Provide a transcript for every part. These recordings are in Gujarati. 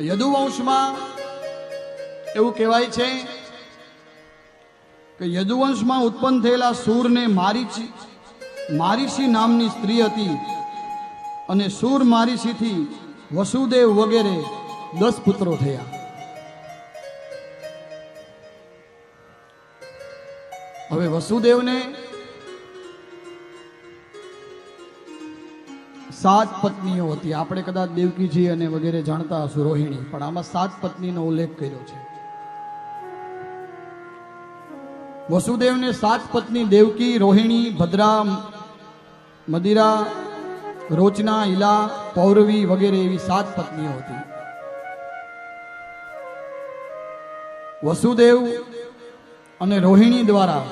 યદુવંશમાં એવું કહેવાય છે કે યદુવંશમાં ઉત્પન્ન થયેલા સૂરને મારીશી નામની સ્ત્રી હતી અને સૂર મારીશીથી વસુદેવ વગેરે 10 પુત્રો થયા. હવે વસુદેવને 7 પત્નીઓ હતી. આપણે કદાચ દેવકીજી અને વગેરે જાણતા હશું, રોહિણી, પણ આમાં 7 પત્નીનો ઉલ્લેખ કર્યો છે. વસુદેવને 7 પત્ની દેવકી, રોહિણી, ભદ્રા, મદિરા, રોચના, ઈલા, પૌરવી વગેરે એવી 7 પત્નીઓ હતી. વસુદેવ અને રોહિણી દ્વારા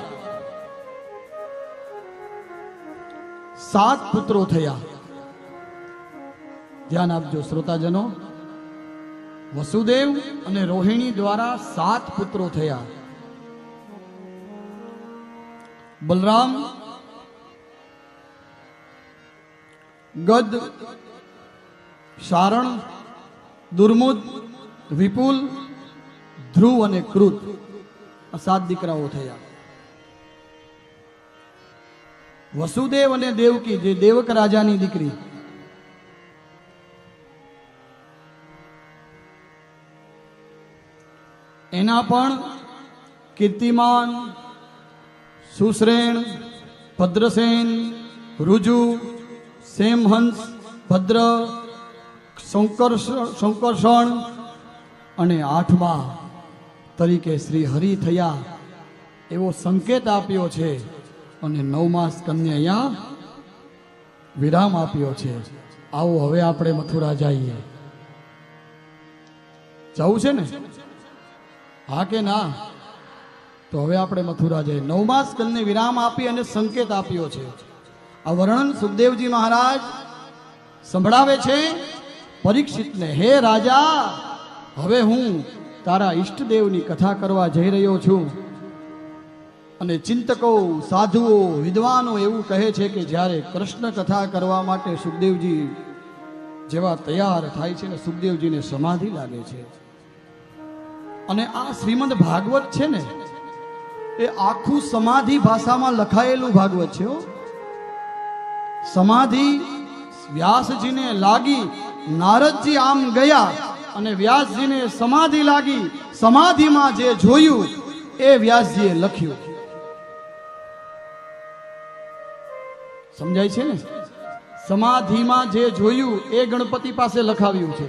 7 પુત્રો થયા. ધ્યાન આપજો શ્રોતાજનો, વસુદેવ અને રોહિણી દ્વારા 7 પુત્રો થયા. બલરામ, ગદ, શારણ, દુર્મુદ, વિપુલ, ધ્રુવ અને કૃત, આ 7 દીકરાઓ થયા. વસુદેવ અને દેવકી, જે દેવક રાજાની દીકરી, એના પણ કીર્તિમાન, સુશ્રેણ, ભદ્રસેન, રુજુ, સેમહંસ, ભદ્ર, શંકર્ષણ અને 8મા તરીકે શ્રી હરિ થયા એવો સંકેત આપ્યો છે. અને 9મા સ્કંદને અહીંયા વિરામ આપ્યો છે. આવો હવે આપણે મથુરા જઈએ. જવું છે ને? હા કે ના? તો હવે આપણે મથુરા જઈએ. 9મા સ્કંદને વિરામ આપી અને સંકેત આપ્યો છે. આ વર્ણન સુખદેવજી મહારાજ સંભળાવે છે પરીક્ષિતને. હે રાજા, હવે હું તારા ઈષ્ટદેવની કથા કરવા જઈ રહ્યો છું. અને ચિંતકો, સાધુઓ, વિદ્વાનો એવું કહે છે કે જ્યારે કૃષ્ણ કથા કરવા માટે સુખદેવજી જેવા તૈયાર થાય છે ને, સુખદેવજીને સમાધિ લાગે છે. અને આ શ્રીમદ ભાગવત છે ને, એ આખું સમાધિ ભાષામાં લખાયેલું ભાગવત છે. સમાધિ વ્યાસજીને લાગી, નારદજી આમ ગયા અને વ્યાસજીને સમાધિ લાગી. સમાધિમાં જે જોયું એ વ્યાસજીએ લખ્યું. સમજાય છે ને? સમાધિમાં જે જોયું એ ગણપતિ પાસે લખાવ્યું છે.